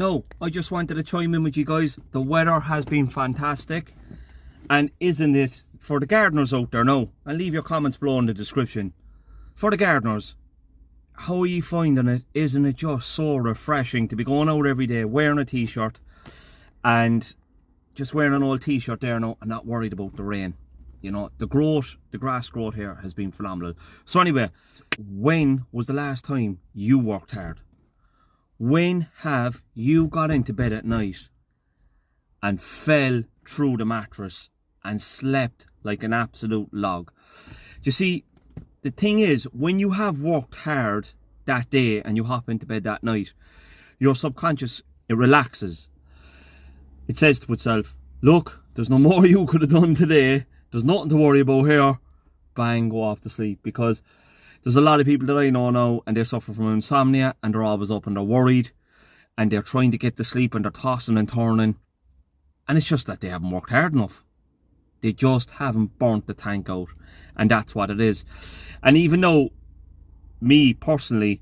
No, I just wanted to chime in with you guys. The weather has been fantastic. And isn't it, for the gardeners out there now, and leave your comments below in the description. For the gardeners, how are you finding it? Isn't it just so refreshing to be going out every day, wearing a t-shirt, and just wearing an old t-shirt there now, and not worried about the rain? You know, the grass growth here has been phenomenal. So anyway, when was the last time you worked hard? When have you got into bed at night and fell through the mattress and slept like an absolute log? You see, the thing is, when you have worked hard that day and you hop into bed that night, your subconscious, it relaxes. It says to itself, look, there's no more you could have done today. There's nothing to worry about here. Bang, go off to sleep. Because there's a lot of people that I know now, and they suffer from insomnia, and they're always up and they're worried, and they're trying to get to sleep and they're tossing and turning, and it's just that they haven't worked hard enough. They just haven't burnt the tank out, and that's what it is. And even though me personally,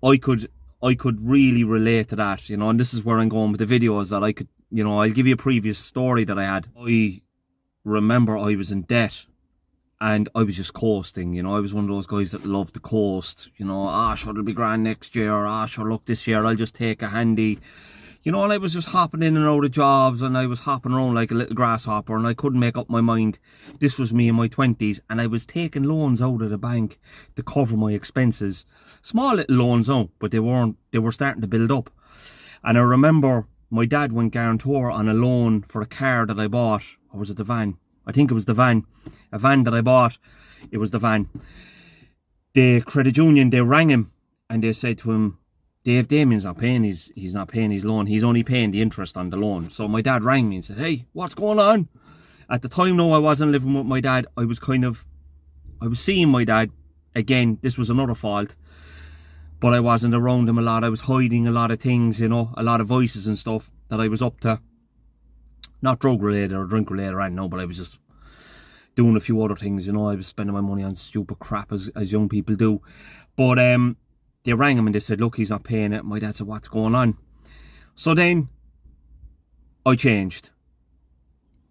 I could really relate to that, you know, and this is where I'm going with the video, is that I could, you know, I'll give you a previous story that I had. I remember I was in debt and I was just coasting, you know. I was one of those guys that loved to coast, you know. Sure, it'll be grand next year. Sure, look, this year I'll just take a handy, you know. And I was just hopping in and out of jobs, and I was hopping around like a little grasshopper, and I couldn't make up my mind. This was me in my 20s, and I was taking loans out of the bank to cover my expenses. Small little loans out, but they were starting to build up. And I remember my dad went guarantor on a loan for a car that I bought. Or was it the van? I think it was the van. A van that I bought. It was the van. The credit union, they rang him and they said to him, Dave, Damien's not paying he's not paying his loan. He's only paying the interest on the loan. So my dad rang me and said, hey, what's going on? At the time, no, I wasn't living with my dad. I was seeing my dad. Again, this was another fault. But I wasn't around him a lot. I was hiding a lot of things, you know, a lot of voices and stuff that I was up to. Not drug related or drink related, I don't know, but I was just doing a few other things, you know. I was spending my money on stupid crap as young people do. But they rang him and they said, look, he's not paying it. My dad said, what's going on? So then I changed.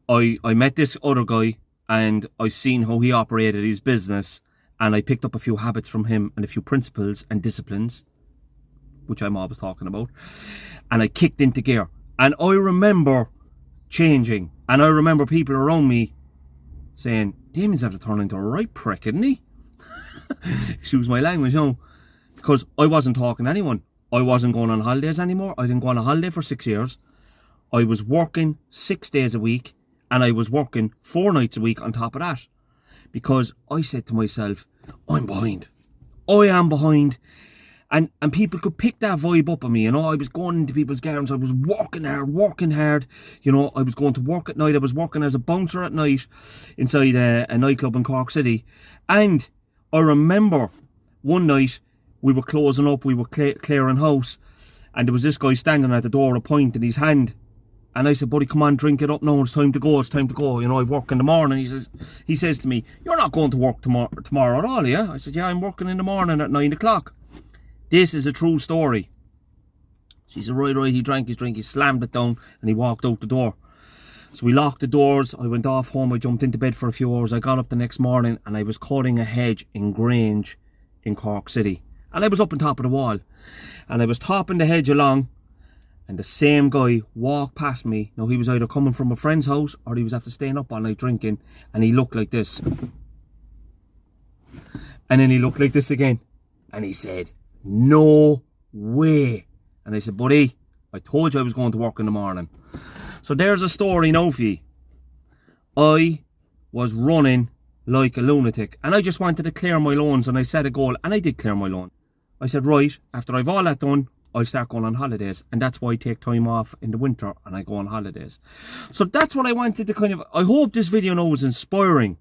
I met this other guy and I seen how he operated his business, and I picked up a few habits from him and a few principles and disciplines, which I'm always talking about, and I kicked into gear. And I remember changing, and I remember people around me saying, Damien's have to turn into a right prick, isn't he? Excuse my language, you know, because I wasn't talking to anyone. I wasn't going on holidays anymore. I didn't go on a holiday for 6 years. I was working 6 days a week, and I was working 4 nights a week on top of that, because I said to myself, I'm behind. I am behind. And people could pick that vibe up on me, you know. I was going into people's gardens, I was working hard, you know. I was going to work at night, I was working as a bouncer at night inside a nightclub in Cork City. And I remember one night, we were closing up, we were clearing house, and there was this guy standing at the door with a pint in his hand. And I said, buddy, come on, drink it up now, it's time to go, you know, I work in the morning. He says to me, you're not going to work tomorrow at all, yeah? I said, yeah, I'm working in the morning at 9 o'clock. This is a true story. She said, right, he drank his drink, he slammed it down, and he walked out the door. So we locked the doors, I went off home, I jumped into bed for a few hours, I got up the next morning, and I was cutting a hedge in Grange in Cork City. And I was up on top of the wall, and I was topping the hedge along, and the same guy walked past me. Now, he was either coming from a friend's house, or he was after staying up all night drinking, and he looked like this. And then he looked like this again, and he said, no way. And I said, buddy, I told you I was going to work in the morning. So there's a story now for you. I was running like a lunatic, and I just wanted to clear my loans, and I set a goal, and I did clear my loan. I said, right, after I've all that done, I'll start going on holidays. And that's why I take time off in the winter and I go on holidays. So that's what I wanted to kind of, I hope this video now was inspiring,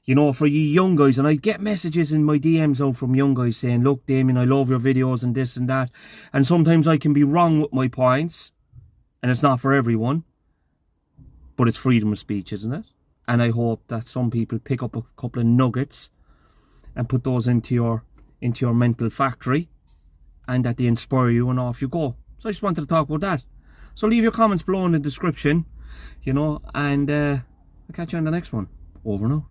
you know, for you young guys. And I get messages in my DMs out from young guys saying, look, Damien, I love your videos and this and that. And sometimes I can be wrong with my points, and it's not for everyone, but it's freedom of speech, isn't it? And I hope that some people pick up a couple of nuggets and put those into your mental factory, and that they inspire you, and off you go. So I just wanted to talk about that. So leave your comments below in the description, you know, and I'll catch you on the next one. Over now.